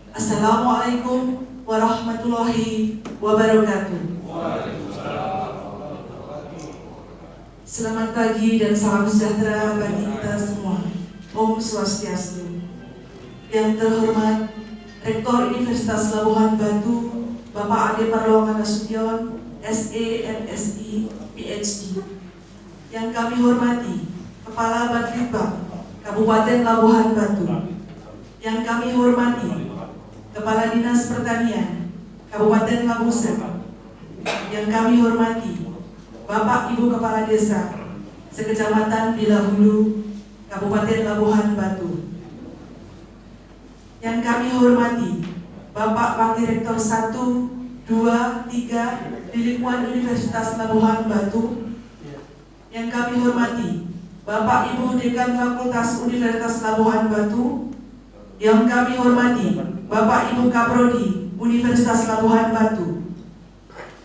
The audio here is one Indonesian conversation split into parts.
Assalamualaikum warahmatullahi wabarakatuh. Selamat pagi dan salam sejahtera bagi kita semua. Om Swastiastu. Yang terhormat Rektor Universitas Labuhan Batu, Bapak Ade Parlonga Nasution, SE, MSI, PhD. Yang kami hormati Kepala Badlitbang Kabupaten Labuhan Batu. Yang kami hormati Kepala Dinas Pertanian Kabupaten Labuhan. Yang kami hormati Bapak Ibu Kepala Desa Sekecamatan Bilahulu, Kabupaten Labuhan Batu. Yang kami hormati Bapak Wakil Rektor 1, 2, 3 di lingkungan Universitas Labuhan Batu. Yang kami hormati Bapak Ibu Dekan Fakultas Universitas Labuhan Batu. Yang kami hormati Bapak Ibu Kaprodi Universitas Labuhan Batu.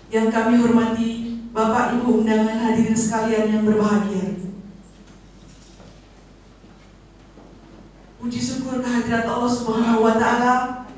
Yang kami hormati Bapak Ibu undangan hadirin sekalian yang berbahagia. Puji syukur kehadirat Allah Subhanahu wa Ta'ala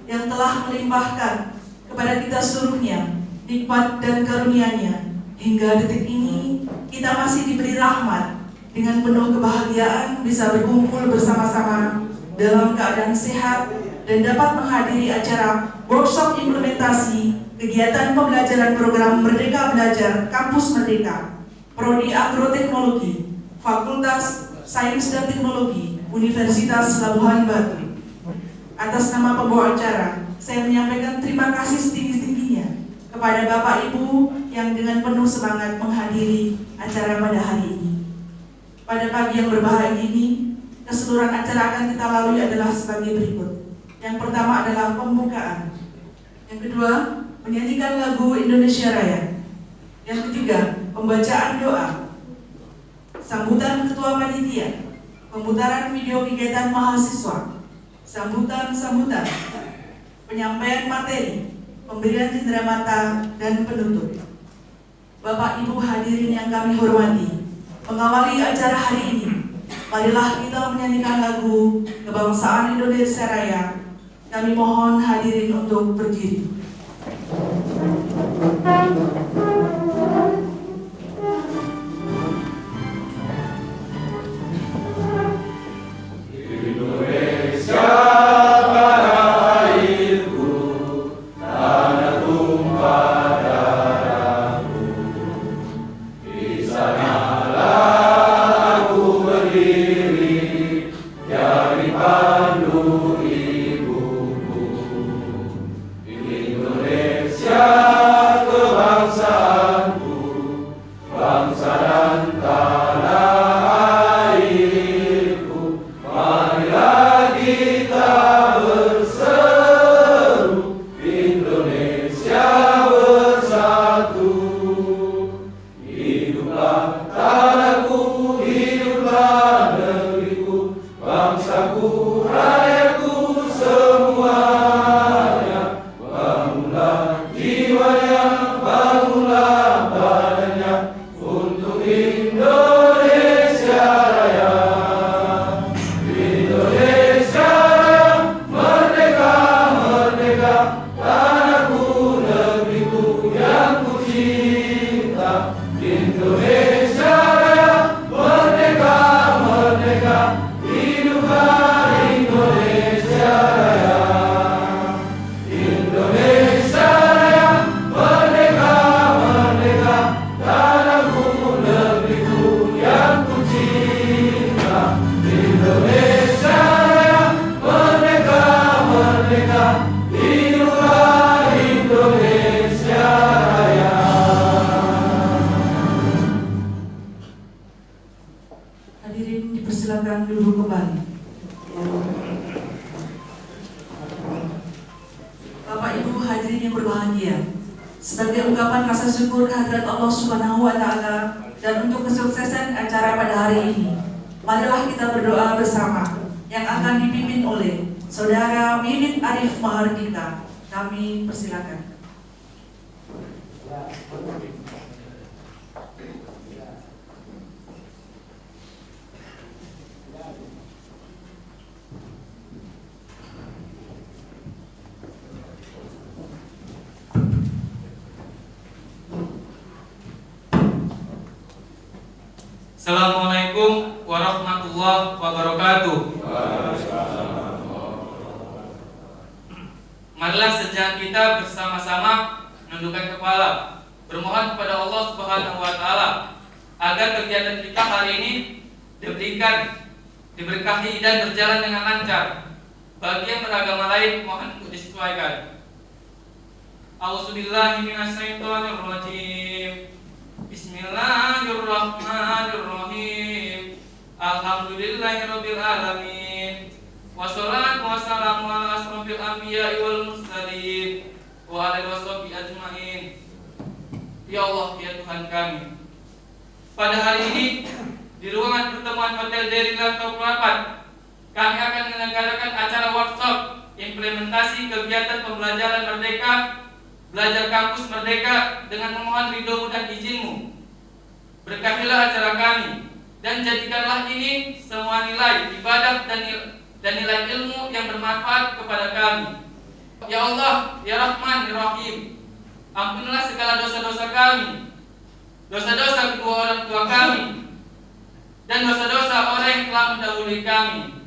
yang telah melimpahkan kepada kita seluruhnya nikmat dan karunia-Nya. Hingga detik ini kita masih diberi rahmat dengan penuh kebahagiaan bisa berkumpul bersama-sama dalam keadaan sehat dan dapat menghadiri acara workshop implementasi kegiatan pembelajaran program Merdeka Belajar Kampus Merdeka, Prodi Agroteknologi, Fakultas Sains dan Teknologi, Universitas Labuhan Batu. Atas nama pembawa acara, saya menyampaikan terima kasih setinggi-tingginya kepada Bapak Ibu yang dengan penuh semangat menghadiri acara pada hari ini. Pada pagi yang berbahagia ini, keseluruhan acara akan kita lalui adalah sebagai berikut. Yang pertama adalah pembukaan. Yang kedua, menyanyikan lagu Indonesia Raya. Yang ketiga, pembacaan doa. Sambutan ketua panitia, pemutaran video kegiatan mahasiswa, sambutan, penyampaian materi, pemberian cenderamata, dan penutup. Bapak Ibu hadirin yang kami hormati, mengawali acara hari ini, marilah kita menyanyikan lagu Kebangsaan Indonesia Raya. Kami mohon hadirin untuk berdiri. Sebagai ungkapan rasa syukur kehadirat Allah Subhanahu wa Ta'ala dan untuk kesuksesan acara pada hari ini, marilah kita berdoa bersama yang akan dipimpin oleh Saudara Mimit Arif Mahardika. Kami persilakan. Assalamualaikum warahmatullahi wabarakatuh. Marilah sejak kita bersama-sama menundukkan kepala, bermohon kepada Allah Subhanahu wa taala agar kegiatan kita hari ini diberkahi dan berjalan dengan lancar. Bagi yang beragama lain mohon untuk disesuaikan. A'udzubillahi minasyaitonirrajim. Bismillahirrahmanirrahim. Alhamdulillahirabbil alamin. Wassalatu wassalamu ala asrofil anbiya'i wal mursalin wa ala washabihi ajmain. Ya Allah, ya Tuhan kami, pada hari ini di ruangan pertemuan Hotel Deri Lantai 4 kami akan menyelenggarakan acara workshop implementasi kegiatan pembelajaran merdeka, belajar kampus merdeka dengan memohon ridho-Mu dan izin-Mu. Berkahilah acara kami dan jadikanlah ini semua nilai ibadah dan nilai ilmu yang bermanfaat kepada kami. Ya Allah, ya Rahman, ya Rahim, ampunilah segala dosa-dosa kami, dosa-dosa kedua orang tua kami, dan dosa-dosa orang yang telah mendahului kami.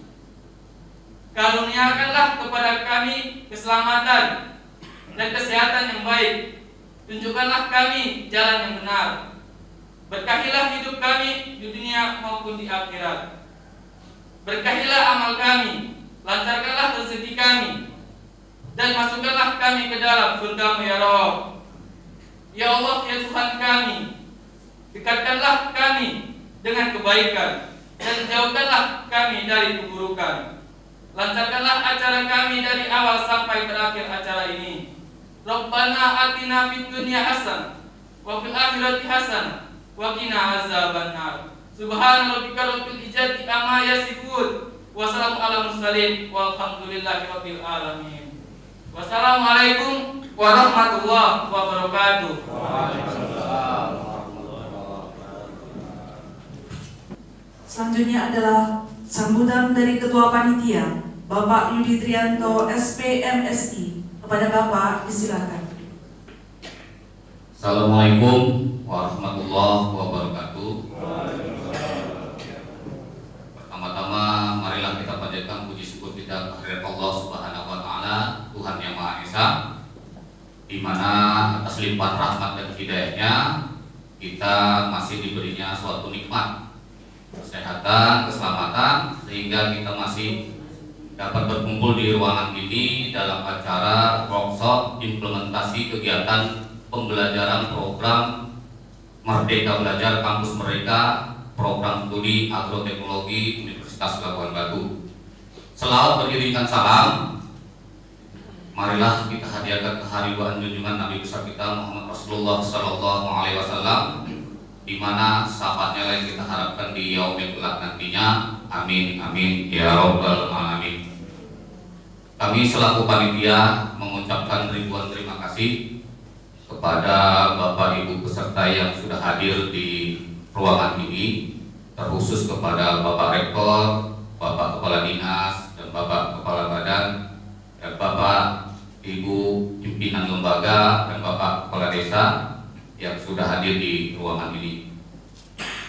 Karuniakanlah kepada kami keselamatan dan kesehatan yang baik. Tunjukkanlah kami jalan yang benar. Berkahilah hidup kami di dunia maupun di akhirat. Berkahilah amal kami, lancarkanlah rezeki kami, dan masukkanlah kami ke dalam surga-Mu ya Rabb. Ya Allah, ya Tuhan kami, dekatkanlah kami dengan kebaikan dan jauhkanlah kami dari keburukan. Lancarkanlah acara kami dari awal sampai terakhir acara ini. Rabbana atina fid dunya hasanah wa fil akhirati hasanah wa qina azabannar. Subhana rabbika rabbil izzati amma yasifun wa salamun alal mursalin walhamdulillahi rabbil alamin. Wassalamualaikum warahmatullahi wabarakatuh. Selanjutnya adalah sambutan dari Ketua Panitia, Bapak Yudi Trianto, SPMSI. Kepada Bapak, disilakan. Assalamualaikum warahmatullahi wabarakatuh. Pertama-tama marilah kita panjatkan puji syukur kita kehadirat Allah Subhanahu wa taala, Tuhan yang Maha Esa, di mana atas limpahan rahmat dan hidayahnya kita masih diberinya suatu nikmat, kesehatan, keselamatan, sehingga kita masih dapat berkumpul di ruangan ini dalam acara workshop implementasi kegiatan pembelajaran program Merdeka Belajar Kampus Merdeka, program studi agroteknologi Universitas Labuan Batu. Selawat beriringan salam, marilah kita hadiahkan kehadiran junjungan Nabi besar kita Muhammad Rasulullah Sallallahu Alaihi Wasallam, di mana syafaatnya yang kita harapkan di yaumil kelak nantinya. Amin amin ya rabbal alamin. Kami selaku panitia mengucapkan ribuan terima kasih kepada Bapak Ibu peserta yang sudah hadir di ruangan ini, terkhusus kepada Bapak Rektor, Bapak Kepala Dinas, dan Bapak Kepala Badan, dan Bapak Ibu pimpinan lembaga, dan Bapak Kepala Desa yang sudah hadir di ruangan ini.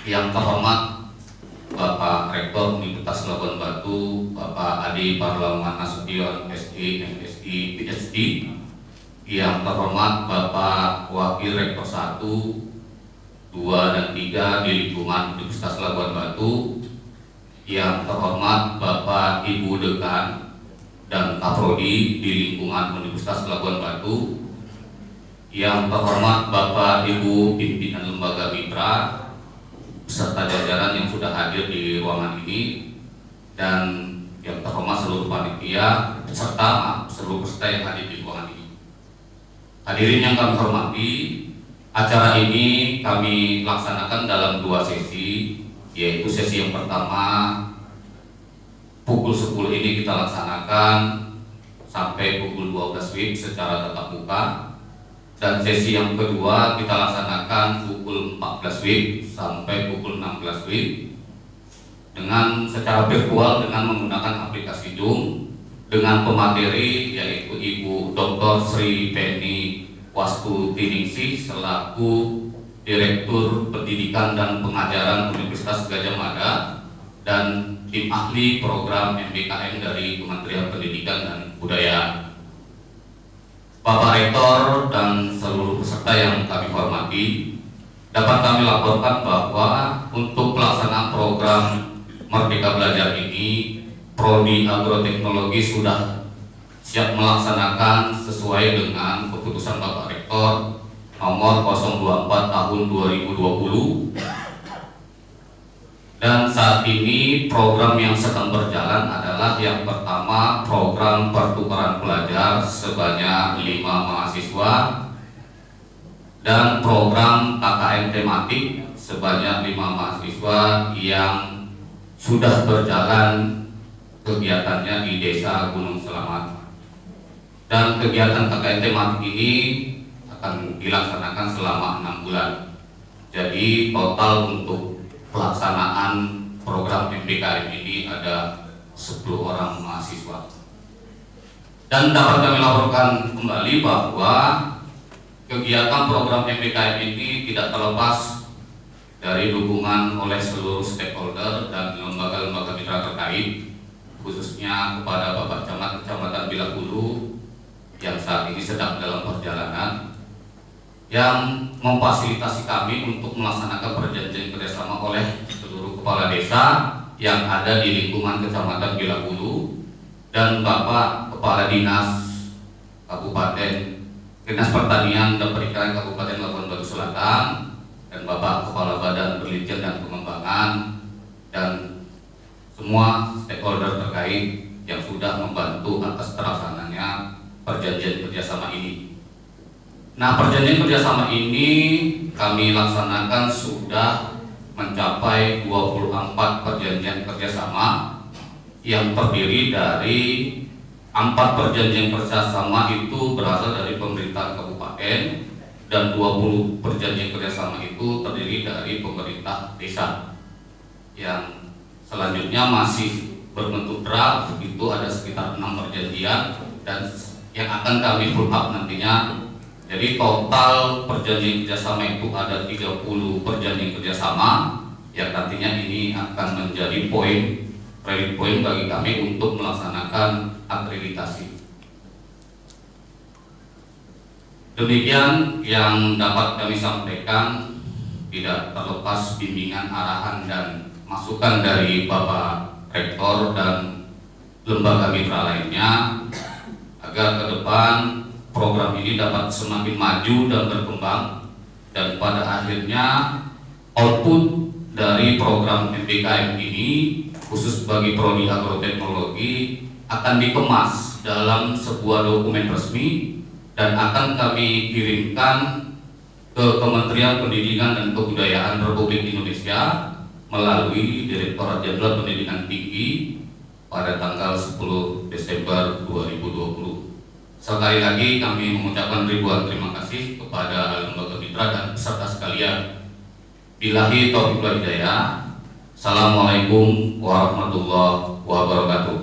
Yang terhormat Bapak Rektor Universitas Labuan Batu, Bapak Adi Parlaman Nasution, SI, MSI, PhD. Yang terhormat Bapak Wakil Rektor 1, 2, dan 3 di lingkungan Universitas Labuan Batu. Yang terhormat Bapak Ibu Dekan dan Kaprodi di lingkungan Universitas Labuan Batu. Yang terhormat Bapak Ibu pimpinan lembaga mitra beserta jajaran yang sudah hadir di ruangan ini, dan yang terhormat seluruh panitia beserta seluruh peserta yang hadir di ruangan ini. Hadirin yang kami hormati, acara ini kami laksanakan dalam 2 sesi, yaitu sesi yang pertama pukul 10 ini kita laksanakan sampai pukul 12 WIB secara tatap muka, dan sesi yang kedua kita laksanakan pukul 14 WIB sampai pukul 16 WIB dengan secara virtual dengan menggunakan aplikasi Zoom, dengan pemateri yaitu Ibu Dr. Sri Penny Wastu Tiningsih selaku Direktur Pendidikan dan Pengajaran Universitas Gadjah Mada, dan tim ahli program MBKM dari Kementerian Pendidikan dan Kebudayaan. Bapak Rektor dan seluruh peserta yang kami hormati, dapat kami laporkan bahwa untuk pelaksanaan program Merdeka Belajar ini, Prodi Agroteknologi sudah siap melaksanakan sesuai dengan keputusan Bapak Rektor nomor 024 tahun 2020. Dan saat ini program yang sedang berjalan adalah yang pertama program pertukaran pelajar sebanyak 5 mahasiswa dan program KKN tematik sebanyak 5 mahasiswa yang sudah berjalan kegiatannya di Desa Gunung Selamat. Dan kegiatan KKN tematik ini akan dilaksanakan selama 6 bulan. Jadi total untuk pelaksanaan program MBKM ini ada 10 orang mahasiswa. Dan dapat kami laporkan kembali bahwa kegiatan program MBKM ini tidak terlepas dari dukungan oleh seluruh stakeholder dan lembaga-lembaga mitra terkait, khususnya kepada Bapak Camat Kecamatan Bilak Hulu yang saat ini sedang dalam perjalanan, yang memfasilitasi kami untuk melaksanakan perjanjian kerjasama oleh seluruh kepala desa yang ada di lingkungan Kecamatan Bilak Hulu, dan Bapak Kepala Dinas Kabupaten Dinas Pertanian dan Perikanan Kabupaten Labuan Batu Selatan, dan Bapak Kepala Badan Penelitian dan Pengembangan, dan semua stakeholder terkait yang sudah membantu atas terlaksananya perjanjian kerjasama ini. Nah, perjanjian kerjasama ini kami laksanakan sudah mencapai 24 perjanjian kerjasama yang terdiri dari 4 perjanjian kerjasama itu berasal dari pemerintahan kabupaten dan 20 perjanjian kerjasama itu terdiri dari pemerintah desa. Yang selanjutnya masih berbentuk draft, itu ada sekitar 6 perjanjian dan yang akan kami full up nantinya. Jadi total perjanjian kerjasama itu ada 30 perjanjian kerjasama yang nantinya ini akan menjadi credit point bagi kami untuk melaksanakan akreditasi. Demikian yang dapat kami sampaikan, tidak terlepas bimbingan, arahan, dan masukan dari Bapak Rektor dan lembaga mitra lainnya agar ke depan program ini dapat semakin maju dan berkembang, dan pada akhirnya output dari program MBKM ini khusus bagi Prodi Agroteknologi akan dikemas dalam sebuah dokumen resmi dan akan kami kirimkan ke Kementerian Pendidikan dan Kebudayaan Republik Indonesia melalui Direktorat Jenderal Pendidikan Tinggi pada tanggal 10 Desember 2020. Sekali lagi kami mengucapkan ribuan terima kasih kepada lembaga mitra dan peserta sekalian. Billahi taufiq wal hidayah. Assalamualaikum warahmatullahi wabarakatuh.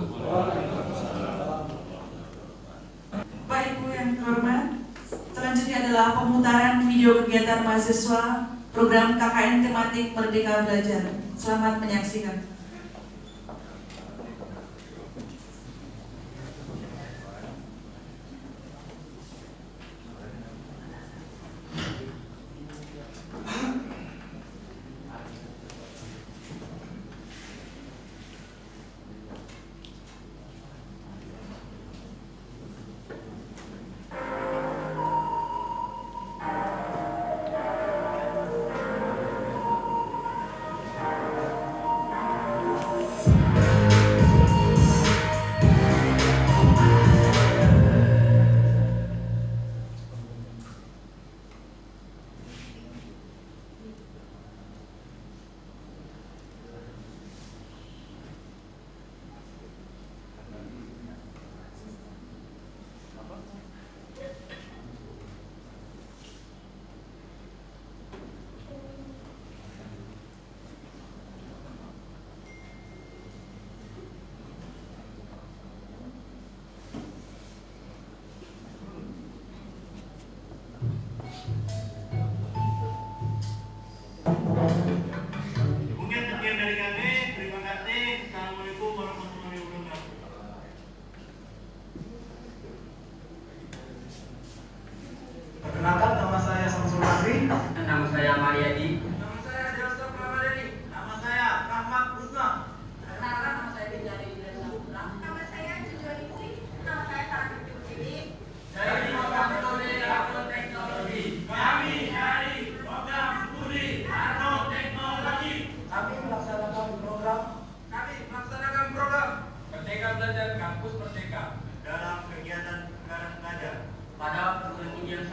Baik Ibu yang terhormat, selanjutnya adalah pemutaran video kegiatan mahasiswa program KKN tematik Merdeka Belajar. Selamat menyaksikan.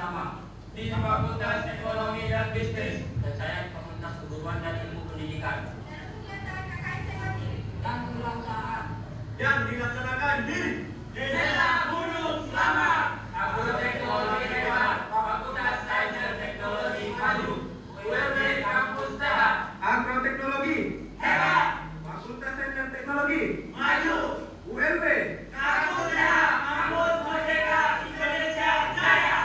bersama di Fakultas Ekonomi dan Bisnis dan saya Fakultas Keguruan dan Ilmu Pendidikan. Dan kebangsaan yang dilaksanakan di Desa Gunung Selamat, Agroteknologi Hewan, Fakultas Sains dan Teknologi Maju, ULB Kampus Sehat, Agroteknologi Hebat, Fakultas Sains dan Teknologi Maju, ULB Kampus Sehat, Kampus Merdeka Indonesia Jaya,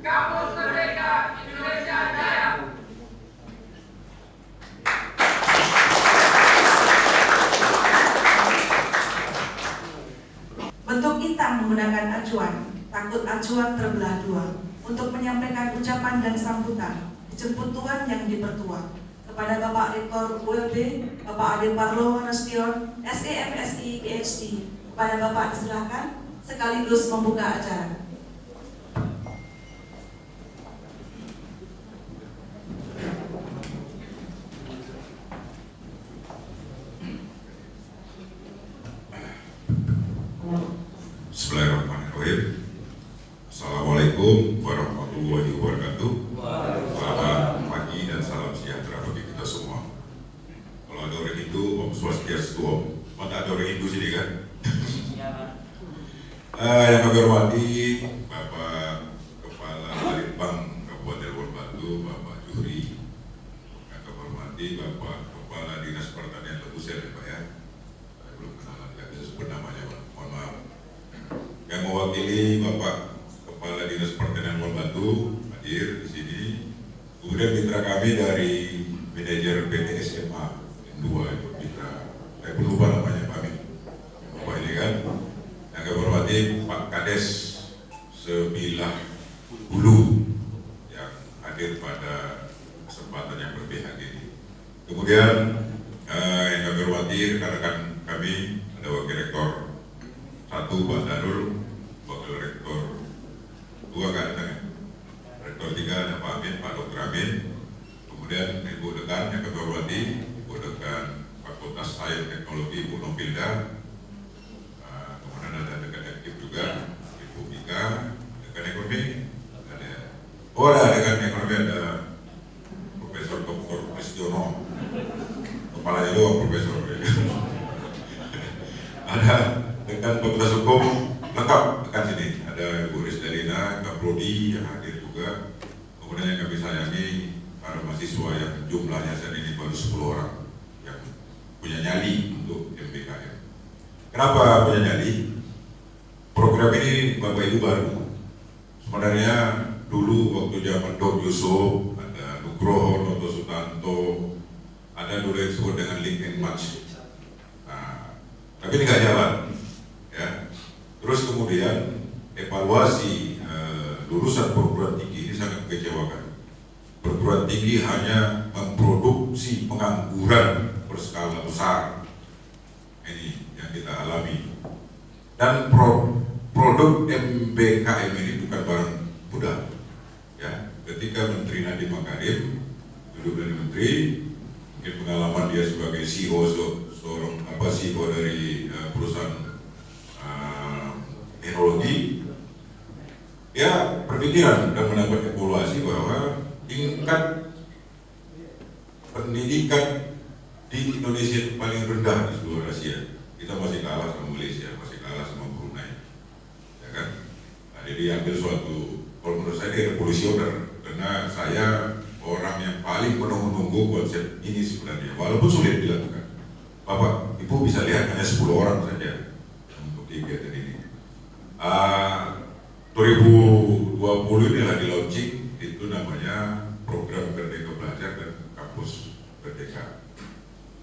Kampus Merdeka Indonesia Jaya. Bentuk intang menggunakan acuan, takut acuan terbelah dua, untuk menyampaikan ucapan dan sambutan dijemput Tuan yang dipertua kepada Bapak Rektor ULB, Bapak Ade Parlo Nasution, SEMSI PhD. Kepada Bapak disilahkan sekaligus membuka acara. Bismillahirrahmanirrahim. Assalamualaikum warahmatullahi wabarakatuh. Selamat pagi dan salam sejahtera bagi kita semua. Kalau ada orang Hindu, Om Swastiastu Om. Mana ada orang Hindu sini kan? Yang kami hormati Bapak Kepala Balitbang Kabupaten Labuan Batu, Bapak Juhri. Yang kami hormati Bapak Kepala Dinas Pertanian Lebuser, Pak ya. Saya belum kenal, tidak bisa sebut namanya, Pak. Mohon maaf. Yang mewakili Bapak Kepala Dinas Pertanian Labuan Batu hadir di sini. Kemudian mitra kami dari manajer PT SMA N2 itu mitra, saya pun lupa namanya Pak Amin. Bapak ini kan. Yang kami hormati Pak Kades Sebilah Hulu yang hadir pada kesempatan yang berpihak ini. Kemudian yang kami hormati rekan-rekan kami, ada Wakil Rektor 1 Pak Darul, Wakil Rektor 2 kan, Rektor 3 ada Pak Amin, Pak Dr. Amin, kemudian Ibu Dekan yang kami hormati, Ibu Dekan Fakultas Sains Teknologi Ibu Nopilda, kemudian ada Dekan Ekip juga Ibu Mika, Dekan Ekonomi, ada Dekan Ekonomi ada Profesor Dr. Pristiono, kepalanya doang Profesor. Ada Dekan Fakultas Hukum lengkap dekan sini, ada Bu Rizdalina, Kak Prodi yang hadir juga. Kemudian yang kami sayangi para mahasiswa yang jumlahnya saat ini baru 10 orang yang punya nyali untuk MBKM. Kenapa punya nyali? Program ini Bapak Ibu baru. Sebenarnya dulu waktu zaman Dr. Yusuf, ada Nugroho, Noto Sutanto, ada dulu yang disebut dengan link and match. Nah, tapi ini nggak jalan, ya. Terus kemudian evaluasi lulusan perguruan tinggi ini sangat mengecewakan. Perguruan tinggi hanya memproduksi pengangguran berskala besar. Ini yang kita alami. Dan produk MBKM ini bukan barang mudah. Ya, ketika Menteri Nadiem Makarim duduk dari menteri, mungkin pengalaman dia sebagai CEO CEO dari perusahaan teknologi, ya berpikiran dan mendapat evaluasi bahwa tingkat pendidikan di Indonesia itu paling rendah di seluruh Asia. Kita masih kalah sama Malaysia, masih kalah sama Brunei, ya kan? Nah, jadi ambil suatu, kalau menurut saya dia revolusioner, karena saya orang yang paling menunggu konsep ini sebenarnya, walaupun sulit dilakukan. Bapak, Ibu bisa lihat hanya 10 orang saja untuk kegiatan ini. 2020 inilah di launching, itu namanya program Merdeka Belajar dan Kampus Merdeka.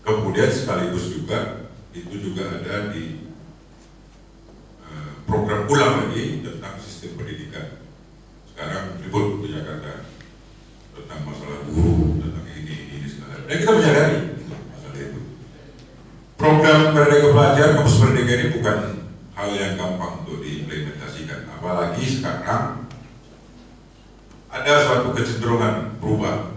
Kemudian sekaligus juga itu juga ada di program ulang lagi tentang sistem pendidikan. Sekarang ribut di Jakarta tentang masalah guru, tentang ini segala. Dan kita menyadari masalah itu. Program Merdeka Belajar, Kampus Merdeka ini bukan hal yang gampang untuk diimplementasikan. Apalagi sekarang ada suatu kecenderungan berubah.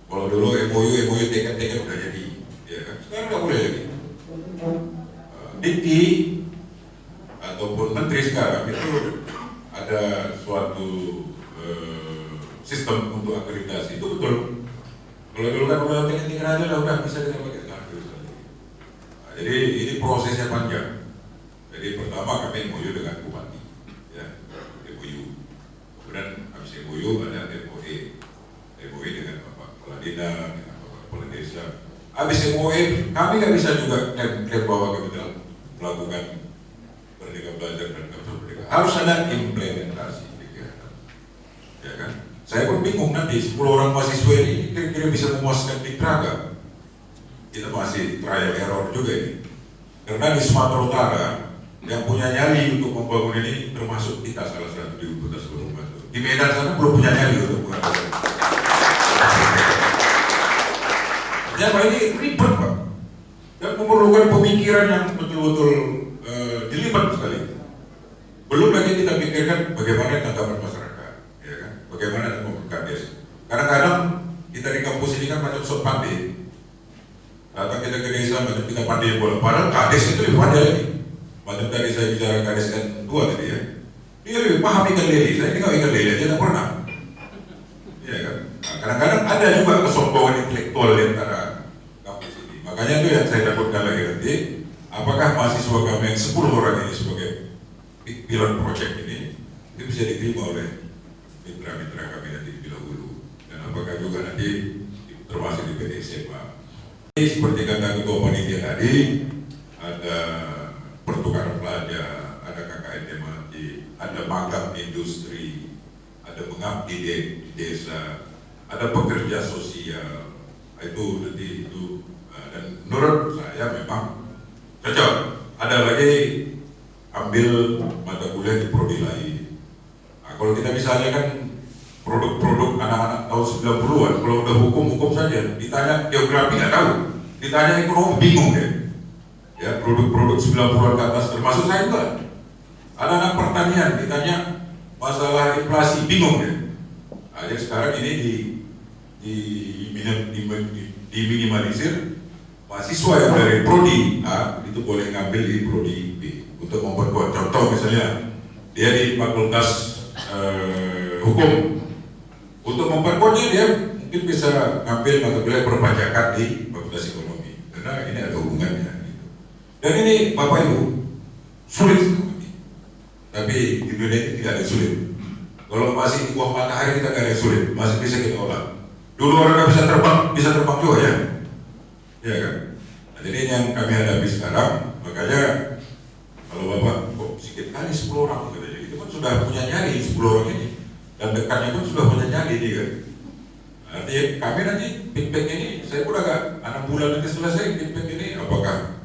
Kalau dulu MOU tekad udah jadi, ya kan? Sekarang nggak boleh lagi. Dikti ataupun menteri sekarang itu ada suatu sistem untuk akreditasi itu betul. Kalau dulu kan udah tinggal aja lah, udah bisa kita pakai akreditasi. Nah, jadi ini prosesnya panjang. Jadi pertama kami MOU dengan Bupati, ya, MOU. Kemudian habis MOU ada MOE dengan Bapak Kepala Desa, dengan Bapak Kepala Desa. Habis MOE kami nggak bisa juga klaim bahwa kami telah melakukan Merdeka Belajar dan Kartu Merdeka. Harus ada implementasi kegiatan, ya kan? Saya pun bingung nanti 10 orang mahasiswa ini kira-kira bisa memuaskan mitra nggak? Kita masih trial error juga ini. Karena di Sumatera Utara yang punya nyali untuk membangun ini termasuk kita salah satu di Kota Semarang. Di Medan sana belum punya nyali untuk mengatakan. Jadi ini ribet Pak, dan memerlukan pemikiran yang betul-betul dilibat sekali. Belum lagi kita pikirkan bagaimana tanggapan masyarakat, ya kan? Bagaimana tanggapan kades. Kadang-kadang kita di kampus ini kan macam sok pandai. Datang kita ke desa macam kita pandai bola. Padahal kades itu lebih pandai lagi. Macam tadi saya bicara kades N2 tadi ya. Dia lebih paham ikan lele. Saya tinggal ikan lele aja tidak pernah. Iya kan? Nah, kadang-kadang ada juga kesombongan intelektual di antara kampus ini. Makanya itu yang saya takutkan lagi nanti. Apakah mahasiswa kami yang 10 orang ini sebagai pilot project ini itu bisa diterima oleh mitra-mitra kami nanti di Bila Hulu, dan apakah juga nanti termasuk di PT SMA. Seperti kata ketua panitia tadi, ada pertukaran pelajar, ada KKN temati, ada magang industri, ada mengabdi di desa, ada pekerja sosial. Itu nanti itu, dan menurut saya memang cocok. Ada lagi ambil mata kuliah di prodi lain. Nah, kalau kita misalnya kan produk-produk anak-anak tahun 90-an, kalau udah hukum saja, ditanya geografi nggak tahu, ditanya ekonomi bingung deh. Ya, produk-produk 90-an ke atas, termasuk saya juga. Ada anak pertanian, ditanya masalah inflasi, bingung deh. Nah, jadi sekarang ini diminimalisir. Mahasiswa yang dari prodi A itu boleh ngambil di prodi B untuk memperkuat. Contoh misalnya dia di fakultas hukum, untuk memperkuatnya dia mungkin bisa ngambil mata kuliah perpajakan di fakultas ekonomi, karena ini ada hubungannya gitu. Dan ini Bapak Ibu sulit sekali, tapi di dunia ini tidak ada sulit. Kalau masih di bawah matahari kita nggak ada sulit, masih bisa kita olah. Dulu orang nggak bisa terbang juga ya. Ya kan? Nah, jadi ini yang kami hadapi sekarang. Makanya kalau Bapak kok sedikit kali 10 orang katanya, itu kan sudah punya nyali 10 orang ini, dan dekatnya pun sudah punya nyali nih kan. Artinya kami nanti feedback ini, saya pun agak 6 bulan nanti selesai feedback ini, apakah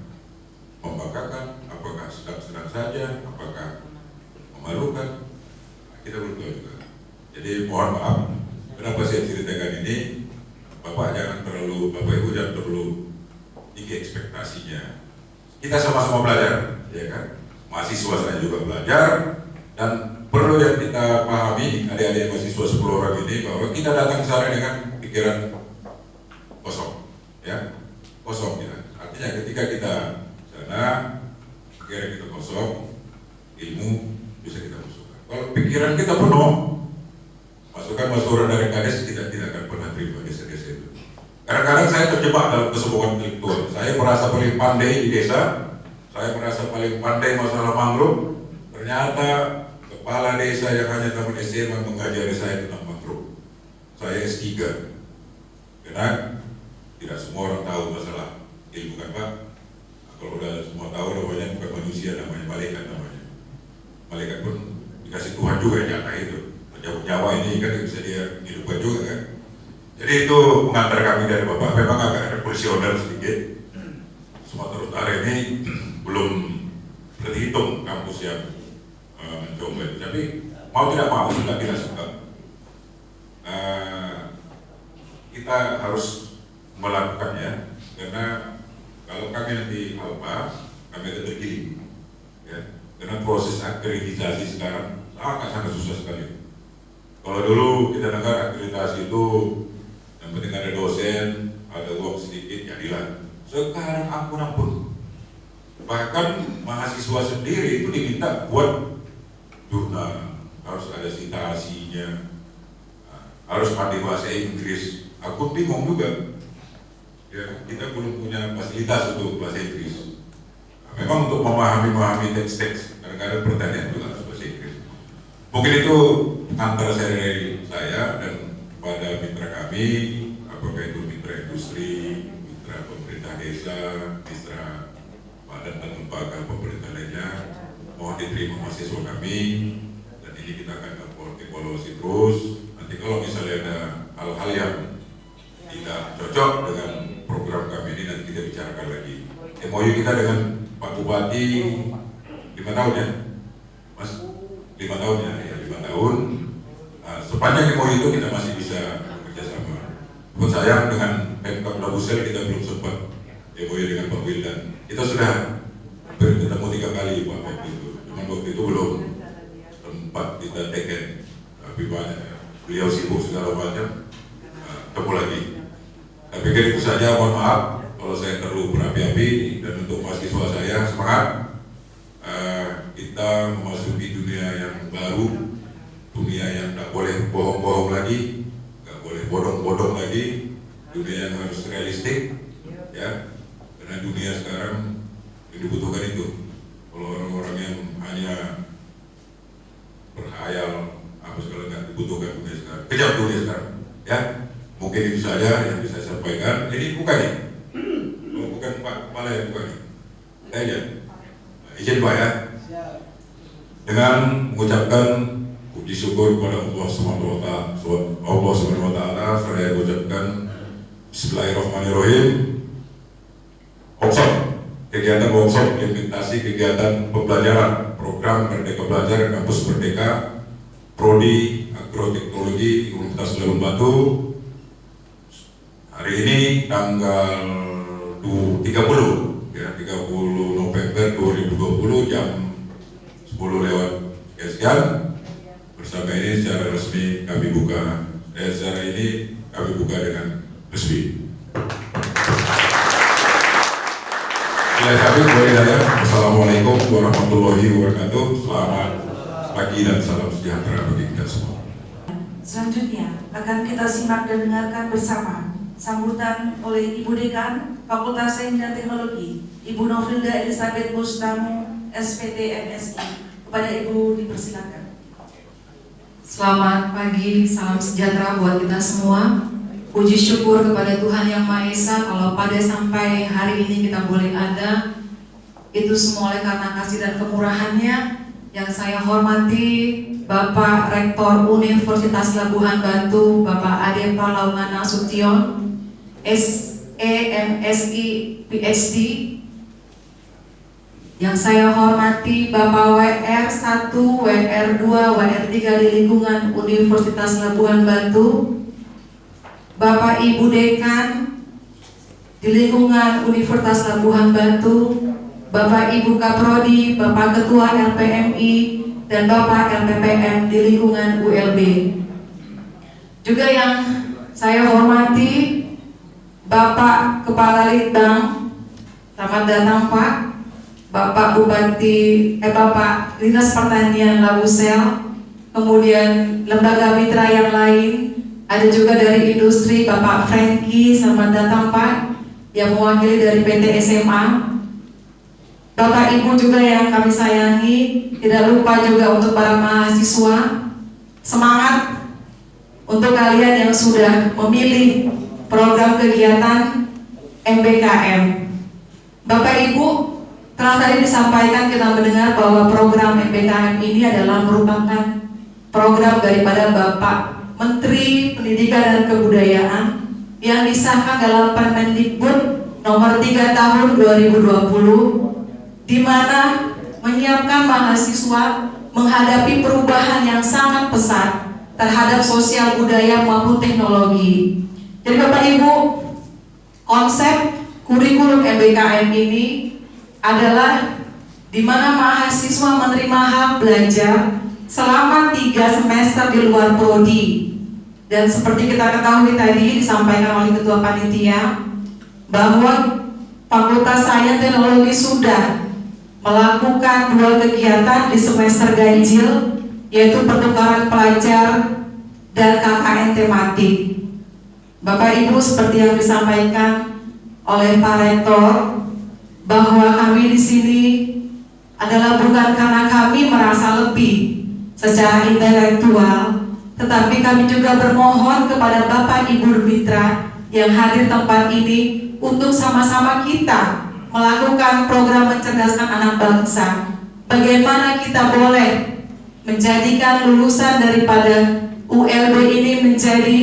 membanggakan, apakah sedang-sedang saja, apakah memalukan, nah, kita belum tahu juga. Jadi mohon maaf, kenapa saya ceritakan ini. Bapak Ibu jangan terlalu tinggi ekspektasinya. Kita sama-sama belajar, ya kan? Mahasiswa saya juga belajar, dan perlu yang kita pahami adik-adik mahasiswa 10 orang ini bahwa kita datang ke sana dengan pikiran kosong, ya, kosong ya. Artinya ketika kita sana, pikiran kita kosong, ilmu bisa kita masukkan. Kalau pikiran kita penuh, masukan dari kades kita tidak akan pernah terima desa-desa itu. Kadang-kadang saya terjebak dalam kesombongan intelektual. Saya merasa paling pandai di desa, saya merasa paling pandai masalah mangrove. Ternyata kepala desa yang hanya taman SMA mengajari saya tentang mangrove. Saya S3. Karena tidak semua orang tahu masalah ilmu kan Pak. Nah, kalau udah semua tahu namanya bukan manusia, namanya malaikat namanya. Malaikat pun dikasih Tuhan juga yang nyata itu. Nyawa ini kan bisa dia hidupkan juga kan. Jadi itu pengantar kami dari Bapak, memang agak revolusioner sedikit. Sumatera Utara ini belum terhitung kampus yang mencoba itu. Tapi mau tidak mau, suka tidak suka, kita harus melakukannya. Karena kalau kami nanti Alpha, kami akan tergiling ya. Karena proses akreditasi sekarang sangat susah sekali. Kalau dulu kita dengar akreditasi itu yang penting ada dosen, ada uang sedikit, jadilah. Sekarang ampun. Bahkan mahasiswa sendiri itu diminta buat jurnal, harus ada citasinya, harus pandai bahasa Inggris. Aku bingung juga. Ya, kita belum punya fasilitas untuk bahasa Inggris. Memang untuk memahami teks-teks, kadang-kadang pertanyaan juga harus bahasa Inggris. Mungkin itu antara saya dan pada mitra kami, apakah itu mitra industri, mitra pemerintah desa, mitra badan dan lembaga pemerintah lainnya, mohon diterima mahasiswa kami, dan ini kita akan evaluasi terus. Nanti kalau misalnya ada hal-hal yang tidak cocok dengan program kami ini, nanti kita bicarakan lagi. MOU kita dengan Pak Bupati 5 tahun ya, Mas, 5 tahun ya, 5 tahun. Nah, sepanjang MOU itu kita masih bisa bekerja sama. Pun sayang dengan Pemkab Labusel kita belum sempat MOU dengan Pak Wildan. Kita sudah bertemu 3 kali Pak waktu itu, cuman waktu itu belum tempat kita teken, tapi banyak beliau sibuk segala macam. Ketemu lagi. Saya pikir itu saja, mohon maaf kalau saya terlalu berapi-api, dan untuk mahasiswa saya semangat. Kita memasuki dunia yang baru, dunia yang tidak boleh bohong-bohong lagi, nggak boleh bodong-bodong lagi, dunia yang harus realistik, ya. Karena dunia sekarang yang dibutuhkan itu. Kalau orang-orang yang hanya berhayal apa segala nggak dibutuhkan dunia sekarang, kejam dunia sekarang, ya. Mungkin itu saja yang bisa saya sampaikan. Ini bukan ya? Bukan Pak Kepala ya, bukan ya? Aja. Izin Pak ya. Dengan mengucapkan puji syukur kepada Allah SWT, saya ucapkan Bismillahirrahmanirrahim. Workshop, kegiatan workshop implementasi kegiatan pembelajaran program Merdeka Belajar Kampus Merdeka Prodi Agroteknologi Universitas Labuan Batu. Hari ini tanggal 30 November 2020 jam 10 lewat sekian. Bersama ini secara resmi kami buka. Secara ini kami buka dengan resmi. Assalamualaikum warahmatullahi wabarakatuh. Selamat pagi dan salam sejahtera bagi kita semua. Selanjutnya akan kita simak dan dengarkan bersama sambutan oleh Ibu Dekan Fakultas Sains dan Teknologi, Ibu Nofrilda Elizabeth Bustamu, SPT MSI. Kepada Ibu dipersilakan. Selamat pagi, salam sejahtera buat kita semua. Puji syukur kepada Tuhan Yang Maha Esa kalau pada sampai hari ini kita boleh ada. Itu semua oleh karena kasih dan kemurahannya. Yang saya hormati Bapak Rektor Universitas Labuhan Batu, Bapak Adepa Laungan Nasution, SEMSI PhD. Yang saya hormati Bapak WR1, WR2, WR3 di lingkungan Universitas Labuhan Batu, Bapak Ibu Dekan di lingkungan Universitas Labuhan Batu, Bapak Ibu Kaprodi, Bapak Ketua LPMI, dan Bapak LPPM di lingkungan ULB. Juga yang saya hormati Bapak Kepala Litbang, selamat datang Pak. Bapak Bupati, Bapak Dinas Pertanian Labusel, kemudian lembaga mitra yang lain, ada juga dari industri Bapak Franky, selamat datang Pak, yang mewakili dari PT SMA. Bapak Ibu juga yang kami sayangi, tidak lupa juga untuk para mahasiswa, semangat untuk kalian yang sudah memilih program kegiatan MBKM. Bapak Ibu, telah tadi disampaikan kita mendengar bahwa program MBKM ini adalah merupakan program daripada Bapak Menteri Pendidikan dan Kebudayaan yang disahkan dalam Permendikbud nomor 3 tahun 2020, di mana menyiapkan mahasiswa menghadapi perubahan yang sangat pesat terhadap sosial budaya maupun teknologi. Jadi Bapak Ibu, konsep kurikulum MBKM ini adalah di mana mahasiswa menerima hak belajar selama 3 semester di luar prodi. Dan seperti kita ketahui tadi disampaikan oleh Ketua Panitia bahwa Fakultas Sains Teknologi sudah melakukan 2 kegiatan di semester ganjil, yaitu pertukaran pelajar dan KKN tematik. Bapak Ibu, seperti yang disampaikan oleh Pak Rektor, bahwa kami di sini adalah bukan karena kami merasa lebih secara intelektual, tetapi kami juga bermohon kepada Bapak Ibu mitra yang hadir tempat ini untuk sama-sama kita melakukan program mencerdaskan anak bangsa. Bagaimana kita boleh menjadikan lulusan daripada ULB ini menjadi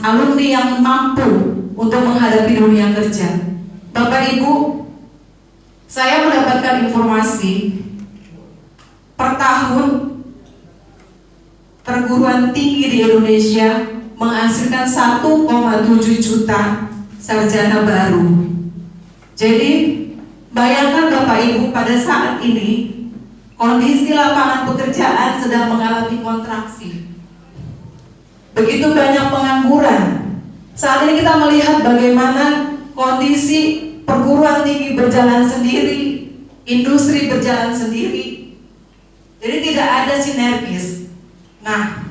alumni yang mampu untuk menghadapi dunia kerja. Bapak Ibu, saya mendapatkan informasi per tahun perguruan tinggi di Indonesia menghasilkan 1,7 juta sarjana baru. Jadi bayangkan Bapak Ibu, pada saat ini kondisi lapangan pekerjaan sedang mengalami kontraksi. Begitu banyak pengangguran. Saat ini kita melihat bagaimana kondisi perguruan tinggi berjalan sendiri, industri berjalan sendiri. Jadi tidak ada sinergis. Nah,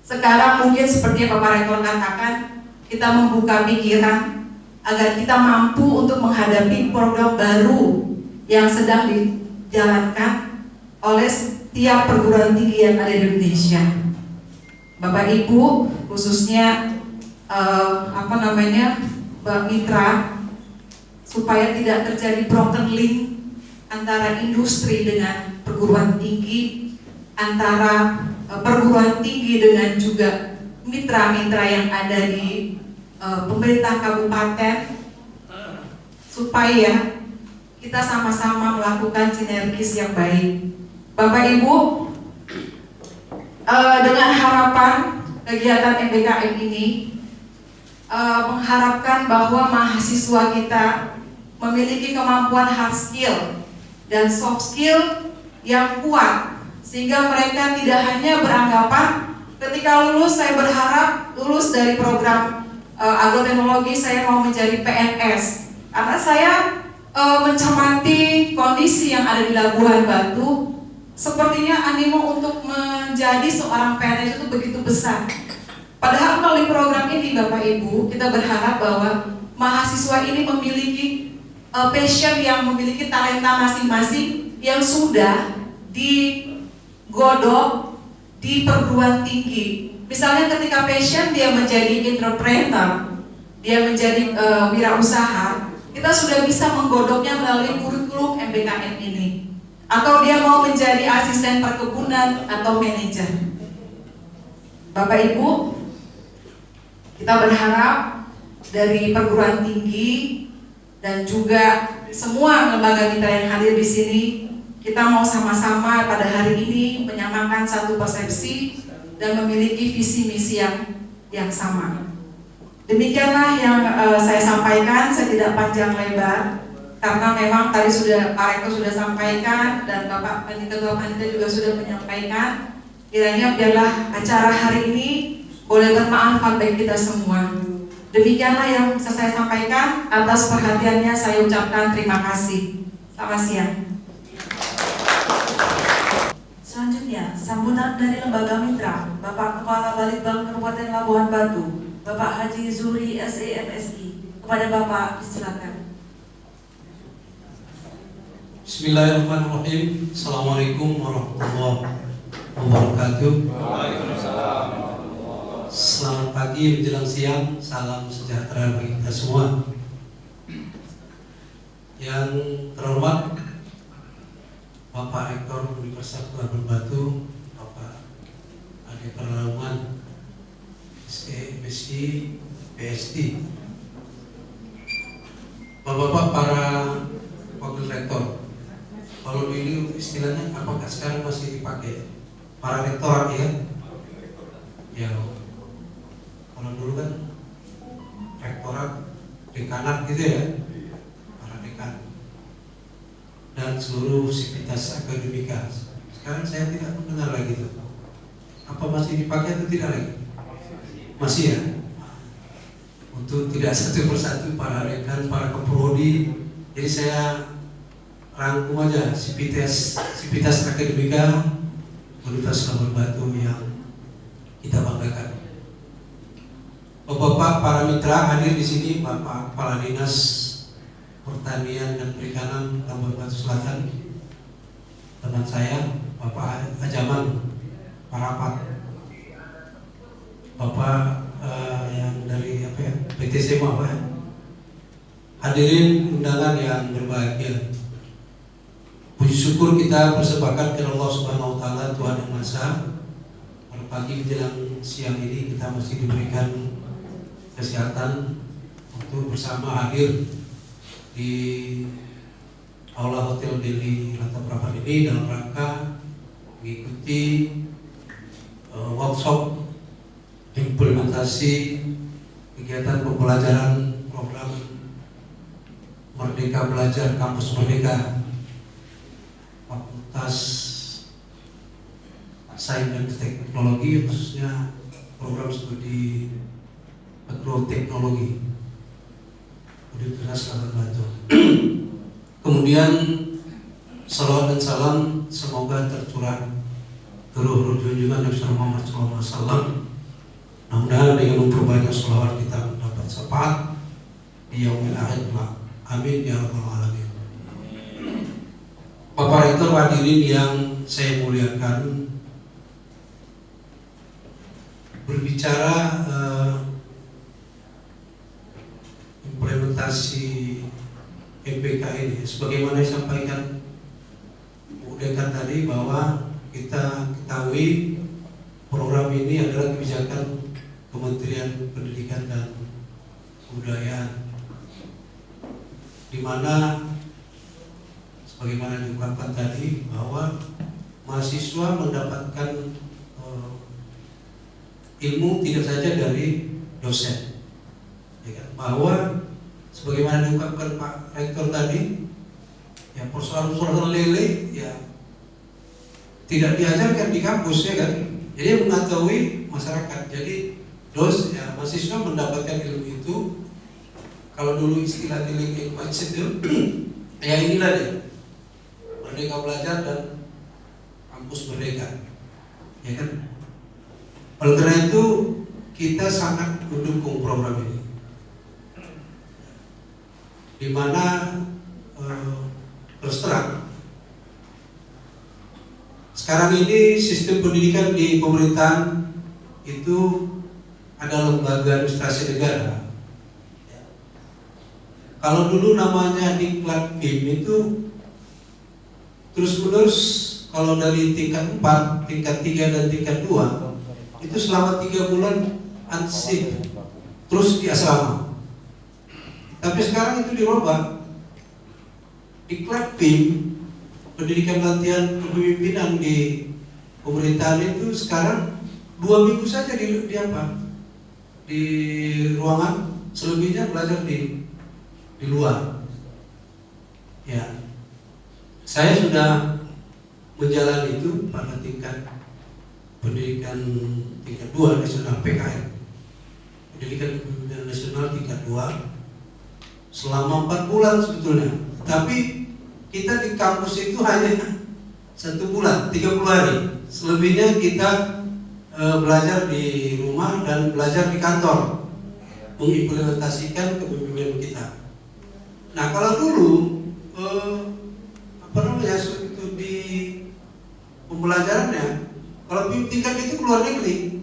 sekarang mungkin seperti yang Bapak Rektor katakan, kita membuka pikiran agar kita mampu untuk menghadapi program baru yang sedang dijalankan oleh setiap perguruan tinggi yang ada di Indonesia. Bapak Ibu, khususnya Mbak Mitra, supaya tidak terjadi broken link antara industri dengan perguruan tinggi, antara perguruan tinggi dengan juga mitra-mitra yang ada di pemerintah kabupaten, supaya kita sama-sama melakukan sinergis yang baik. Bapak Ibu, dengan harapan kegiatan MBKM ini mengharapkan bahwa mahasiswa kita memiliki kemampuan hard skill dan soft skill yang kuat, sehingga mereka tidak hanya beranggapan ketika lulus saya berharap lulus dari program agroteknologi saya mau menjadi PNS, karena saya mencermati kondisi yang ada di Labuhan Batu, sepertinya animo untuk menjadi seorang PNS itu begitu besar. Padahal melalui program ini Bapak Ibu, kita berharap bahwa mahasiswa ini memiliki passion, yang memiliki talenta masing-masing yang sudah digodok di perguruan tinggi. Misalnya ketika passion dia menjadi entrepreneur, dia menjadi wirausaha, kita sudah bisa menggodoknya melalui kurikulum MBKM ini. Atau dia mau menjadi asisten perkebunan atau manajer. Bapak Ibu, kita berharap dari perguruan tinggi dan juga semua lembaga kita yang hadir di sini, kita mau sama-sama pada hari ini menyamakan satu persepsi dan memiliki visi misi yang sama. Demikianlah yang saya sampaikan. Saya tidak panjang lebar karena memang tadi sudah Pak Rektor sudah sampaikan dan Bapak Ketua Panitia juga sudah menyampaikan. Kiranya biarlah acara hari ini boleh bermanfaat bagi kita semua. Demikianlah yang bisa saya sampaikan. Atas perhatiannya saya ucapkan terima kasih. Selamat siang. Selanjutnya, sambutan dari lembaga mitra, Bapak Kepala Balitbang Kabupaten Labuhan Batu, Bapak Haji Zuri SEMSI. Kepada Bapak disilakan. Bismillahirrahmanirrahim. Assalamualaikum warahmatullahi wabarakatuh. Selamat pagi menjelang siang. Salam sejahtera bagi kita semua. Yang terhormat Bapak Rektor Universitas Labuhan Batu, Bapak Ade Perlaungan, SEMSI, PSD, Bapak-bapak para wakil rektor. Kalau dulu istilahnya apakah sekarang masih dipakai para rektorat ya? Ya, kalau dulu kan rektorat, dekanat gitu ya, para dekan dan seluruh sivitas akademika. Sekarang saya tidak mendengar lagi itu. Apa masih dipakai atau tidak lagi? Masih ya. Untuk tidak satu persatu para rekan, para keprodi. Jadi saya rangkum aja sivitas akademika Universitas Labuhan Batu yang kita banggakan. Bapak-bapak para mitra hadir di sini, Bapak Kepala Dinas Pertanian dan Perikanan Kabupaten Batu Selatan, teman saya Bapak Ajaman Parapat, Bapak yang dari PTC Bapak, hadirin undangan yang berbahagia. Puji syukur kita bersepakat kepada Allah Subhanahu wa taala, Tuhan yang Maha Esa. Pada pagi menjelang siang ini kita masih diberikan kesehatan untuk bersama hadir di Aula Hotel Delhi Lata Prapat ini dalam rangka mengikuti workshop implementasi kegiatan pembelajaran program Merdeka Belajar Kampus Merdeka Fakultas Sains dan Teknologi, khususnya program studi agroteknologi Universitas Labuan Batu. Kemudian salawat dan salam semoga tercurah ke ruh junjungan Nabi Muhammad SAW. Mudah-mudahan dengan memperbanyak salawat kita mendapat syafaat di yaumil akhir. Amin ya rabbal alamin. Bapak Rektor, hadirin yang saya muliakan, berbicara implementasi MPK ini, sebagaimana disampaikan Bu Dekan tadi, bahwa kita ketahui program ini adalah kebijakan Kementerian Pendidikan dan Kebudayaan, di mana sebagaimana diungkapkan tadi bahwa mahasiswa mendapatkan ilmu tidak saja dari dosen, ya kan? Bahwa sebagaimana diungkapkan Pak Rektor tadi, ya persoalan-persoalan lele ya tidak diajarkan di kampus, ya kan? Jadi mengetahui masyarakat. Jadi mahasiswa mendapatkan ilmu itu, kalau dulu istilah nilai mindset itu, ya inilah dia, Merdeka Belajar dan Kampus Merdeka, ya kan? Oleh karena itu kita sangat mendukung program ini, di mana terus terang sekarang ini sistem pendidikan di pemerintahan itu ada lembaga administrasi negara. Kalau dulu namanya Diklat BIM itu terus menerus, kalau dari tingkat 4, tingkat 3 dan tingkat 2 itu selama 3 bulan ansip terus di asrama. Tapi sekarang itu dirubah. Diklat BIM, pendidikan latihan kepemimpinan di pemerintahan itu sekarang 2 minggu saja di ruangan, selebihnya belajar di luar. Ya, saya sudah menjalani itu pada tingkat pendidikan tingkat 2 nasional PKN, pendidikan kepemimpinan nasional tingkat 2 selama 4 bulan sebetulnya. Tapi kita di kampus itu hanya 1 bulan, 30 hari. Selebihnya kita belajar di rumah dan belajar di kantor, mengimplementasikan kepemimpinan kita. Nah, kalau dulu itu di pembelajarannya, kalau tingkat itu keluar negeri,